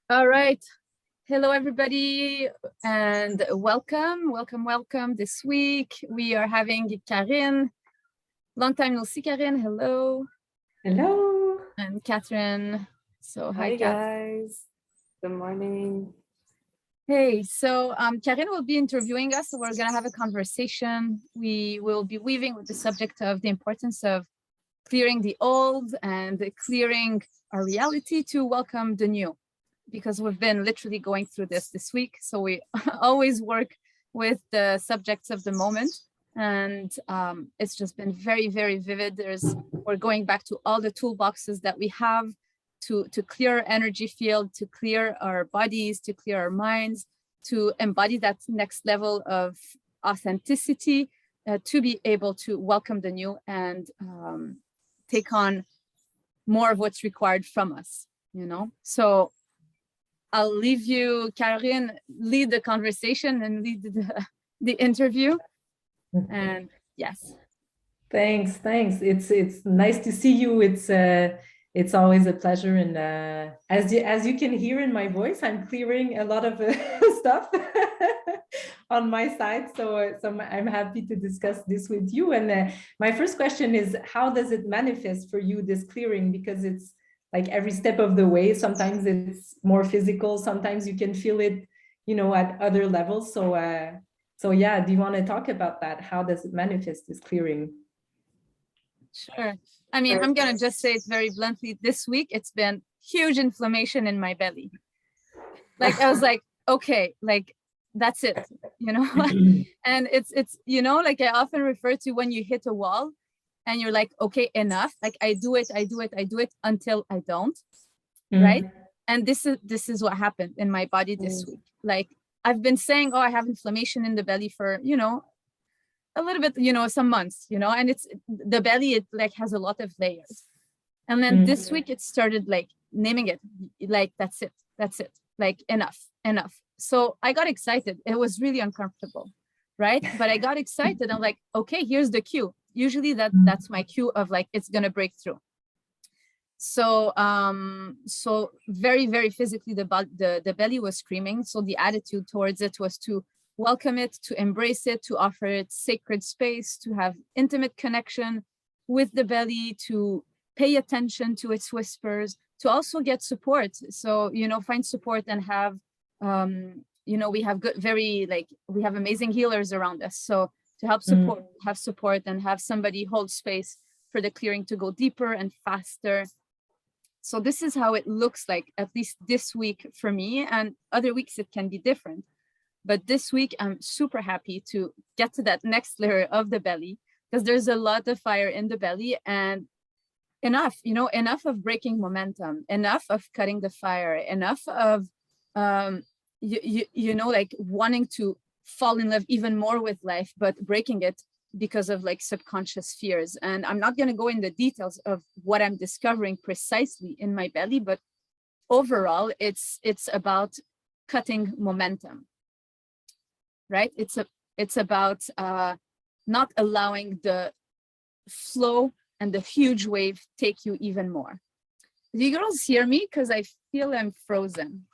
All right. Hello, everybody, and welcome. This week we are having Karine. Long time no see, Karine. Hello. Hello. And Catherine. So hi, guys. Good morning. Hey, so Karine will be interviewing us. So we're gonna have a conversation. We will be weaving with the subject of the importance of clearing the old and clearing our reality to welcome the new, because we've been literally going through this week. So we always work with the subjects of the moment. And it's just been very, very vivid. We're going back to all the toolboxes that we have to clear our energy field, to clear our bodies, to clear our minds, to embody that next level of authenticity, to be able to welcome the new and take on more of what's required from us, So I'll leave you, Karine, lead the conversation and lead the interview. And yes. Thanks. It's nice to see you. It's always a pleasure. And as you can hear in my voice, I'm clearing a lot of stuff on my side. So I'm happy to discuss this with you. And my first question is, how does it manifest for you, this clearing? Because it's like every step of the way. Sometimes it's more physical. Sometimes you can feel it, at other levels. So yeah, do you want to talk about that? How does it manifest, this clearing? Sure. I mean, I'm going to just say it very bluntly. This week, it's been huge inflammation in my belly. Like, I was like, okay, like, that's it, And it's, like I often refer to when you hit a wall and you're like, okay, enough. Like I do it until I don't. Right. And this is what happened in my body this week. Like I've been saying, oh, I have inflammation in the belly for, a little bit, some months, and it's the belly, it like has a lot of layers. And then this week it started like naming it, like, that's it, like enough. So I got excited. It was really uncomfortable, right? But I got excited. I'm like, okay, here's the cue. Usually that's my cue of like, it's gonna break through. So so very, very physically the belly was screaming. So the attitude towards it was to welcome it, to embrace it, to offer it sacred space, to have intimate connection with the belly, to pay attention to its whispers, to also get support. So, find support and have, we have we have amazing healers around us. So to help support, have support and have somebody hold space for the clearing to go deeper and faster. So this is how it looks like, at least this week for me, and other weeks it can be different. But this week, I'm super happy to get to that next layer of the belly, because there's a lot of fire in the belly, and enough of breaking momentum, enough of cutting the fire, enough of, like wanting to fall in love even more with life, but breaking it because of like subconscious fears. And I'm not going to go in the details of what I'm discovering precisely in my belly, but overall, it's about cutting momentum. Right? It's about not allowing the flow and the huge wave take you even more. Do you girls hear me? Because I feel I'm frozen.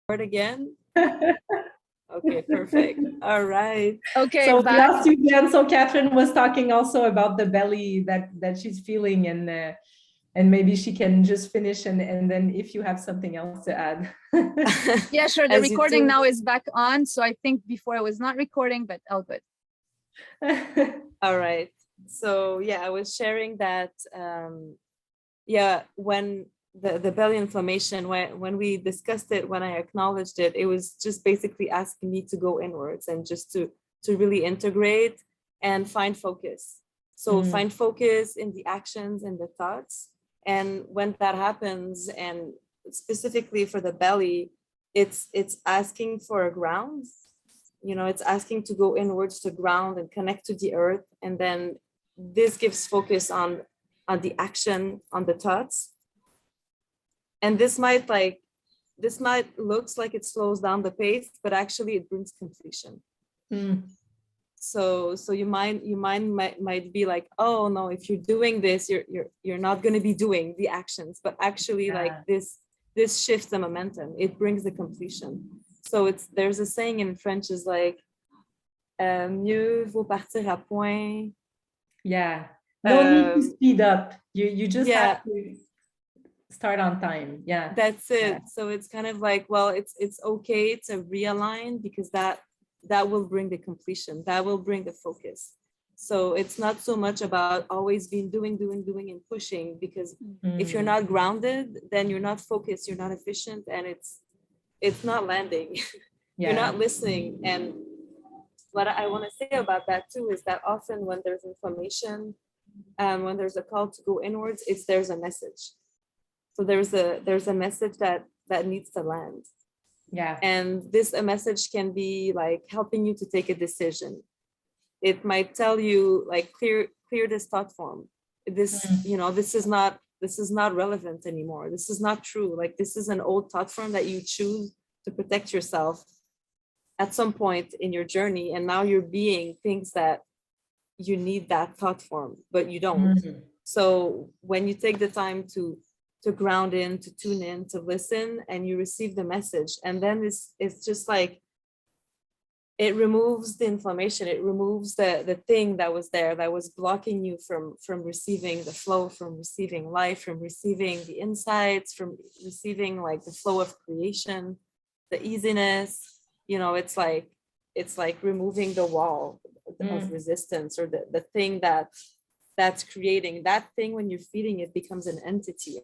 Word again? Okay, perfect. All right. Okay. So we lost you again. So Catherine was talking also about the belly that she's feeling, and maybe she can just finish, and then if you have something else to add. Yeah, sure. The recording now is back on. So I think before I was not recording, but all good. All right. So yeah, I was sharing that, when the belly inflammation, when we discussed it, when I acknowledged it, it was just basically asking me to go inwards and just to really integrate and find focus. So find focus in the actions and the thoughts. And when that happens, and specifically for the belly, it's asking for a ground. It's asking to go inwards to ground and connect to the earth. And then this gives focus on the action, on the thoughts. And this might looks like it slows down the pace, but actually it brings completion. So your mind might be like, oh no, if you're doing this, you're not going to be doing the actions. But actually, like this this shifts the momentum. It brings the completion. So there's a saying in French is like, mieux vaut partir à point. Yeah. No need to speed up. You just Yeah. have to start on time. Yeah. That's it. Yeah. So it's kind of like, well, it's okay to realign, because that will bring the completion, that will bring the focus. So it's not so much about always being doing and pushing, because if you're not grounded, then you're not focused, you're not efficient, and it's not landing. Yeah. You're not listening. And what I want to say about that too is that often when there's inflammation, when there's a call to go inwards, there's a message. So there's a message that needs to land. Yeah. And a message can be like helping you to take a decision. It might tell you like clear this thought form. This is not relevant anymore. This is not true. Like, this is an old thought form that you choose to protect yourself at some point in your journey, and now you're being things that you need that thought form, but you don't. So when you take the time to ground in, to tune in, to listen, and you receive the message, and then it's just like, it removes the inflammation, it removes the thing that was there that was blocking you from receiving the flow, from receiving life, from receiving the insights, from receiving like the flow of creation, the easiness. It's like removing the wall of resistance, or the thing that's creating that thing. When you're feeding it, becomes an entity,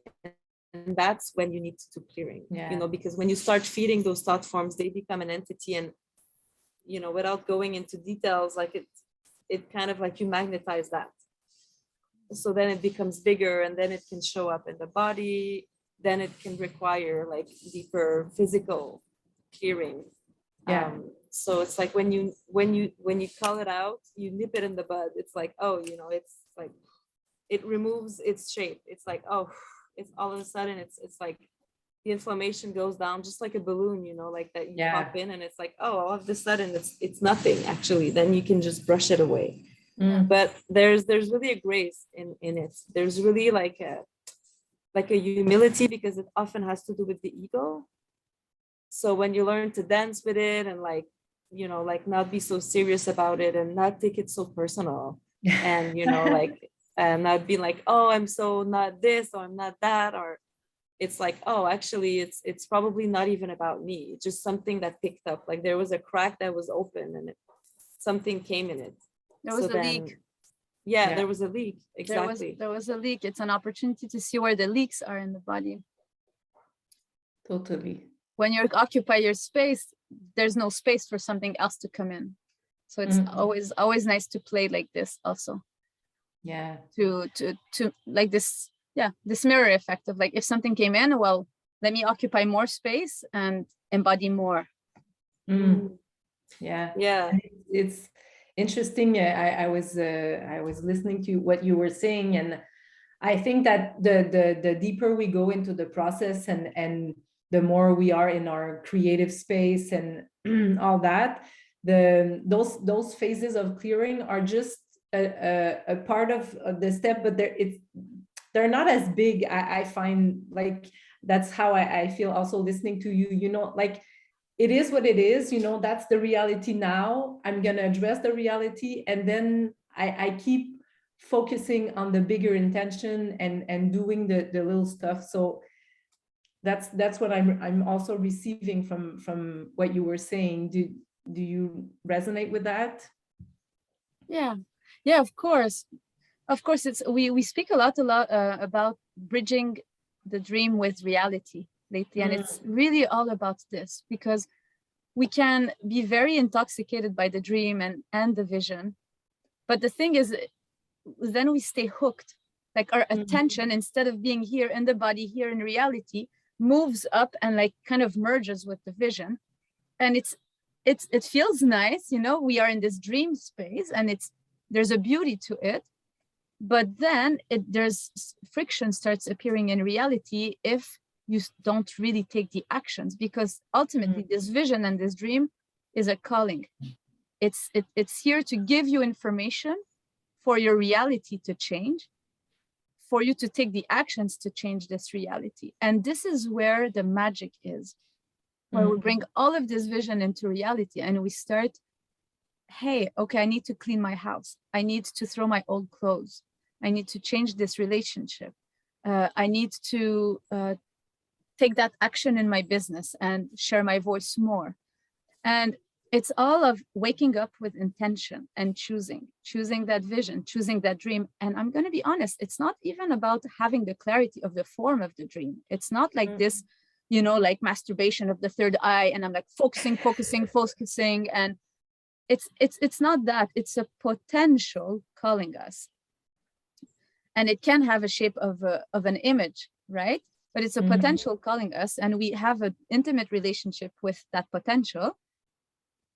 and that's when you need to do clearing. Because when you start feeding those thought forms, they become an entity, and without going into details, like it kind of like you magnetize that, so then it becomes bigger, and then it can show up in the body, then it can require like deeper physical clearing. So it's like when you call it out, you nip it in the bud. It's like, oh, it's like it removes its shape. It's like, oh, it's all of a sudden it's like the inflammation goes down, just like a balloon, like that you pop in, and it's like, oh, all of a sudden it's nothing actually. Then you can just brush it away. But there's really a grace in it. There's really like a humility, because it often has to do with the ego. So when you learn to dance with it, and like not be so serious about it, and not take it so personal, and like not be like, oh, I'm so not this, or I'm not that, or it's like, oh, actually it's probably not even about me. It's just something that picked up, like there was a crack that was open, and something came in it. There was a leak. Yeah, there was a leak. Exactly. There was a leak. It's an opportunity to see where the leaks are in the body. Totally. When you occupy your space, there's no space for something else to come in. So it's always nice to play like this also. Yeah. To like this, this mirror effect of like, if something came in, well, let me occupy more space and embody more. Yeah. And it's interesting. I was listening to what you were saying, and I think that the deeper we go into the process, and the more we are in our creative space and all that, those phases of clearing are just a part of the step, but they're not as big. I find, like, that's how I feel also listening to you, like, it is what it is, that's the reality now. I'm going to address the reality, and then I keep focusing on the bigger intention and doing the little stuff. So that's what I'm also receiving from what you were saying. Do you resonate with that? Yeah, of course. It's we speak a lot about bridging the dream with reality lately, and it's really all about this, because we can be very intoxicated by the dream and the vision, but the thing is, then we stay hooked. Like, our attention, instead of being here in the body, here in reality, moves up and like kind of merges with the vision, and it feels nice, we are in this dream space, and there's a beauty to it. But then there's friction starts appearing in reality if you don't really take the actions, because ultimately this vision and this dream is a calling. It's here to give you information for your reality to change, for you to take the actions to change this reality. And this is where the magic is, where we bring all of this vision into reality and we start, hey, okay, I need to clean my house. I need to throw my old clothes. I need to change this relationship. I need to take that action in my business and share my voice more. And it's all of waking up with intention and choosing that vision, choosing that dream. And I'm going to be honest, it's not even about having the clarity of the form of the dream. It's not like this, you know, like masturbation of the third eye. And I'm like focusing. And it's not that. It's a potential calling us. And it can have a shape of an image, right? But it's a potential calling us, and we have an intimate relationship with that potential.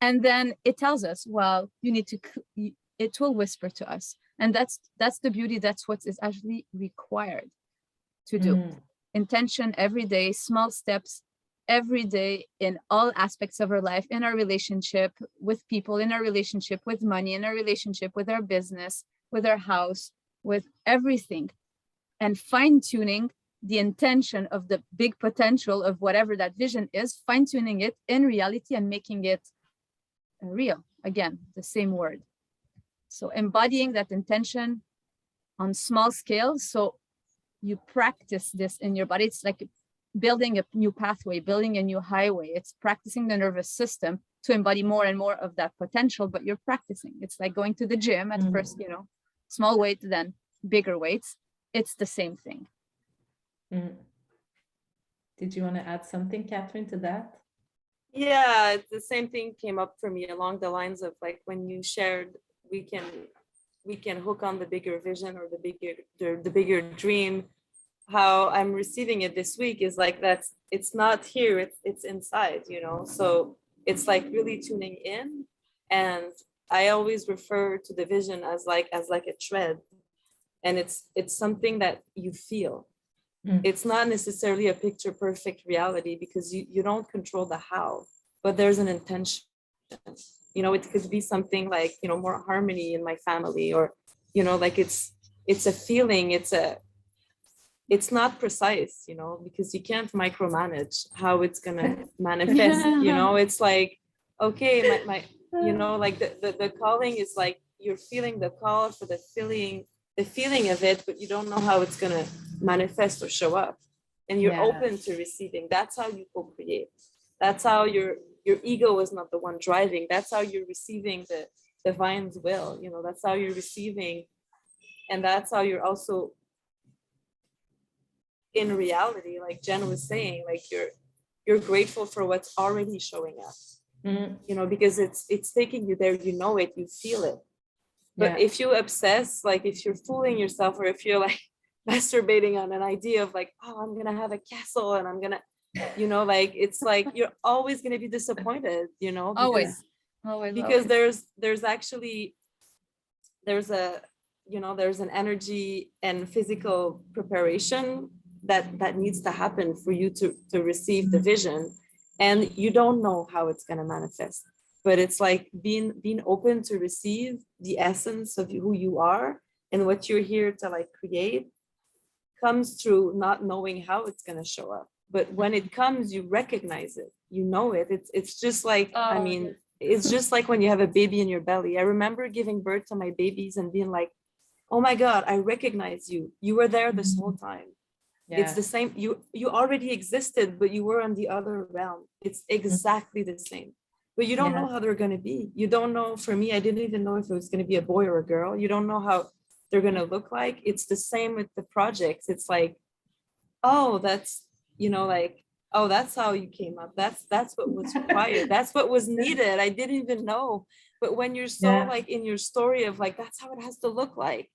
And then it tells us, well, you need to, it will whisper to us. And that's the beauty. That's what is actually required to do. Intention every day, small steps every day in all aspects of our life, in our relationship with people, in our relationship with money, in our relationship with our business, with our house, with everything, and fine-tuning the intention of the big potential of whatever that vision is, fine-tuning it in reality and making it real. Again, the same word. So embodying that intention on small scale. So you practice this in your body. It's like building a new pathway, building a new highway. It's practicing the nervous system to embody more and more of that potential, but you're practicing. It's like going to the gym at first, you know, small weight, then bigger weights. It's the same thing. Did you want to add something, Catherine, to that? Yeah, the same thing came up for me along the lines of like when you shared, we can hook on the bigger vision or the bigger dream. How I'm receiving it this week is like it's not here, it's inside, you know. So it's like really tuning in, and I always refer to the vision as like a thread, and it's something that you feel. It's not necessarily a picture perfect reality because you don't control the how, but there's an intention. You know, it could be something like, you know, more harmony in my family, or, you know, like it's a feeling, it's not precise, you know, because you can't micromanage how it's gonna manifest. You know, it's like, okay, my you know, like the calling is like you're feeling the call for the feeling of it, but you don't know how it's gonna manifest or show up, and you're open to receiving. That's how you co-create. That's how your ego is not the one driving. That's how you're receiving the divine's will, you know. That's how you're receiving, and that's how you're also in reality, like Jen was saying, like you're grateful for what's already showing up, you know, because it's taking you there, you know it, you feel it. But if you obsess, like if you're fooling yourself, or if you're like masturbating on an idea of like, oh, I'm gonna have a castle and I'm gonna, you know, like it's like you're always gonna be disappointed, you know, because always. there's actually there's an energy and physical preparation that needs to happen for you to receive the vision, and you don't know how it's gonna manifest. But it's like being open to receive the essence of who you are and what you're here to like create comes through not knowing how it's going to show up. But when it comes, you recognize it, you know it. It's just like, it's just like when you have a baby in your belly. I remember giving birth to my babies and being like, oh my God, I recognize you. You were there this whole time. It's the same. You already existed, but you were on the other realm. It's exactly the same. But you don't know how they're going to be. You don't know. For me, I didn't even know if it was going to be a boy or a girl. You don't know how they're going to look like. It's the same with the projects. It's like, oh, that's, you know, like, oh, that's how you came up. That's what was required. That's what was needed. I didn't even know. But when you're so like in your story of like, that's how it has to look like,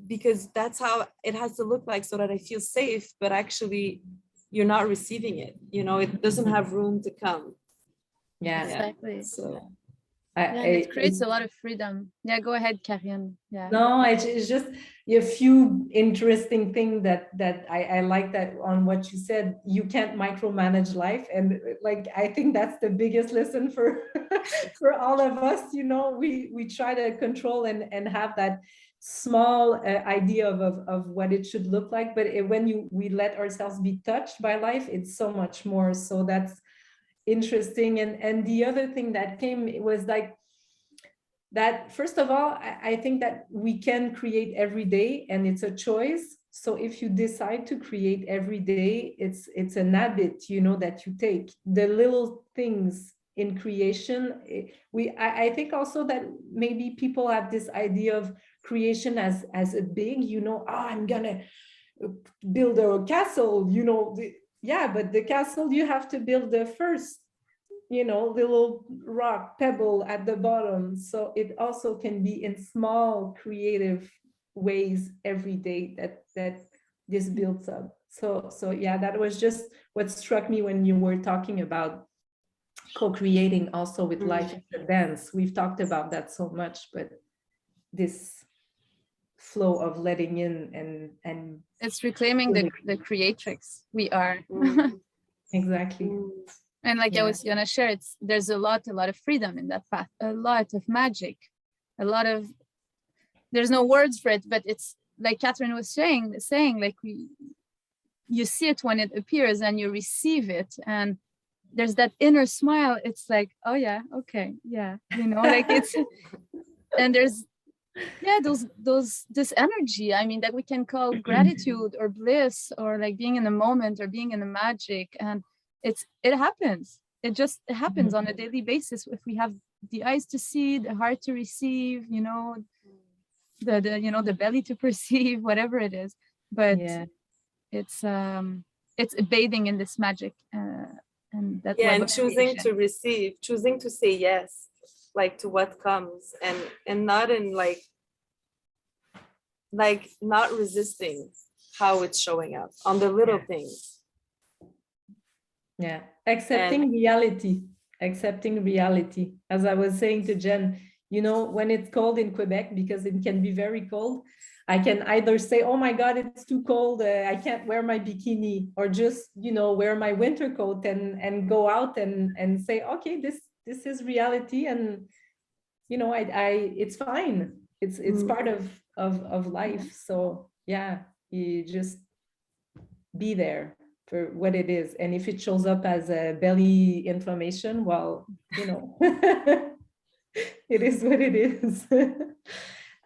because that's how it has to look like so that I feel safe, but actually you're not receiving it. You know, it doesn't have room to come. Exactly. So it creates a lot of freedom. Go ahead, Karine. No, it's just a few interesting things that I like that on what you said. You can't micromanage life, and like I think that's the biggest lesson for for all of us. You know, we try to control and have that small idea of what it should look like, but when we let ourselves be touched by life, it's so much more. So that's interesting. And the other thing that came, it was like that, first of all, I think that we can create every day, and it's a choice. So if you decide to create every day, it's an habit, you know, that you take. The little things in creation, I think also that maybe people have this idea of creation as a big, you know, oh, I'm gonna build a castle, you know, yeah, but the castle, you have to build the first, you know, little rock pebble at the bottom. So it also can be in small creative ways every day that this builds up. So yeah, that was just what struck me when you were talking about co-creating also with life in the dance. We've talked about that so much, but this flow of letting in and It's reclaiming the creatrix we are. exactly. And like I Yeah. was gonna share, there's a lot of freedom in that path, a lot of magic, a lot of, there's no words for it, but it's like Catherine was saying like you see it when it appears and you receive it, and there's that inner smile. It's like, oh yeah, okay, yeah, you know, like it's, and there's, yeah, this energy, I mean, that we can call gratitude or bliss or like being in the moment or being in the magic. And it happens. It happens on a daily basis if we have the eyes to see, the heart to receive, you know, the you know, the belly to perceive, whatever it is. But Yeah. it's bathing in this magic, and that Yeah, web and of choosing creation. to receive, choosing to say yes, like to what comes, and not in like not resisting how it's showing up on the little things. Yeah, accepting reality, As I was saying to Jen, you know, when it's cold in Quebec, because it can be very cold, I can either say, oh my God, it's too cold, I can't wear my bikini, or just, you know, wear my winter coat and go out and say, okay, this is reality, and you know, it's fine. It's part of life. So yeah, you just be there for what it is. And if it shows up as a belly inflammation, well, you know, it is what it is.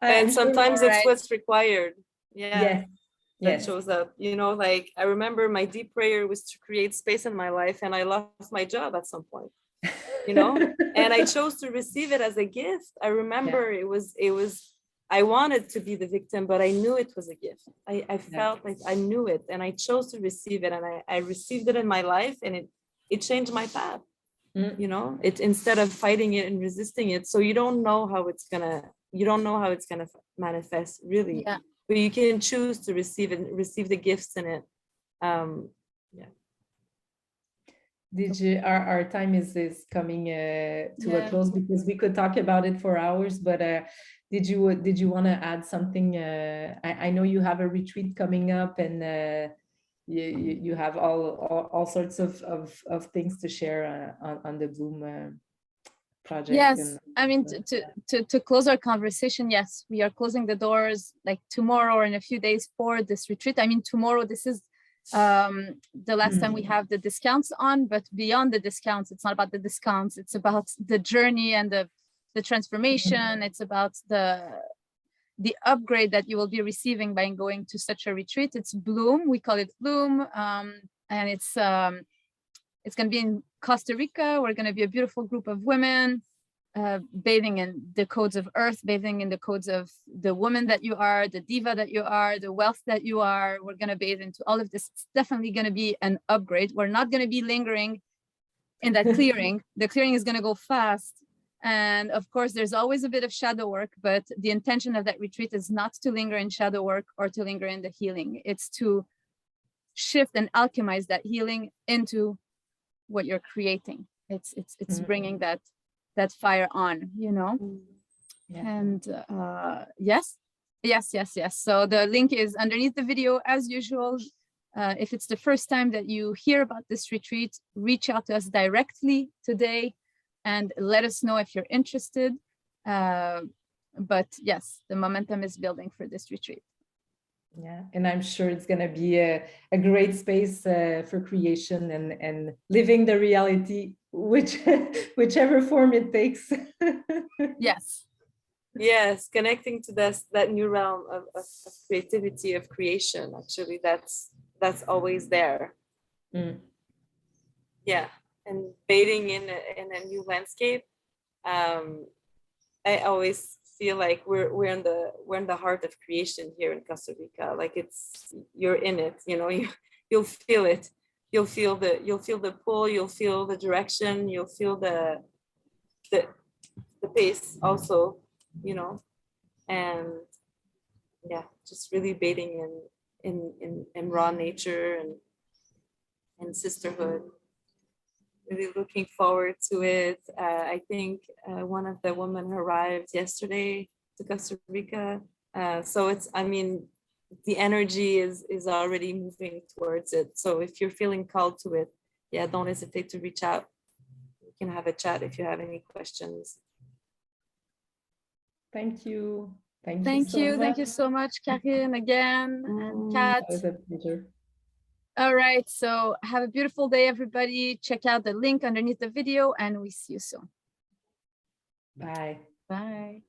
And sometimes it's right. what's required. Yeah. Yes. That Yes. shows up, you know, like I remember my deep prayer was to create space in my life, and I lost my job at some point, you know, and I chose to receive it as a gift. I remember it was I wanted to be the victim, but I knew it was a gift. I felt like I knew it, and I chose to receive it, and I received it in my life, and it changed my path. You know, it, instead of fighting it and resisting it. So you don't know how it's gonna manifest, really. Yeah. But you can choose to receive the gifts in it. Yeah. Did you, our time is coming to a close, because we could talk about it for hours, but did you want to add something? I know you have a retreat coming up, and you have all sorts of things to share on the Bloom project. Yes, I mean, to close our conversation, yes, we are closing the doors like tomorrow or in a few days for this retreat. I mean, tomorrow, this is the last time we have the discounts on, but beyond the discounts, it's not about the discounts, it's about the journey and the transformation. It's about the upgrade that you will be receiving by going to such a retreat. It's Bloom, we call it Bloom, and it's going to be in Costa Rica. We're going to be a beautiful group of women, bathing in the codes of earth, bathing in the codes of the woman that you are, the diva that you are, the wealth that you are. We're going to bathe into all of this. It's definitely going to be an upgrade. We're not going to be lingering in that clearing. The clearing is going to go fast. And of course, there's always a bit of shadow work, but the intention of that retreat is not to linger in shadow work or to linger in the healing. It's to shift and alchemize that healing into what you're creating. It's bringing that fire on, you know. And yes. So the link is underneath the video as usual. If it's the first time that you hear about this retreat, reach out to us directly today and let us know if you're interested. but yes, the momentum is building for this retreat. Yeah, and I'm sure it's going to be a great space for creation and living the reality, whichever form it takes. Yes. Yes, connecting to that new realm of creativity, of creation. Actually, that's always there. Mm. Yeah, and bathing in a new landscape. I always feel like we're in the heart of creation here in Costa Rica. Like you're in it. You know, you'll feel it. You'll feel the pull. You'll feel the direction. You'll feel the pace also. You know, and yeah, just really bathing in raw nature and sisterhood. Really looking forward to it. I think one of the women arrived yesterday to Costa Rica. So I mean, the energy is already moving towards it. So if you're feeling called to it, yeah, don't hesitate to reach out. We can have a chat if you have any questions. Thank you. Thank you so much, Karine, again, and Kat. It was a pleasure. All right, so have a beautiful day, everybody. Check out the link underneath the video, and we see you soon. Bye. Bye.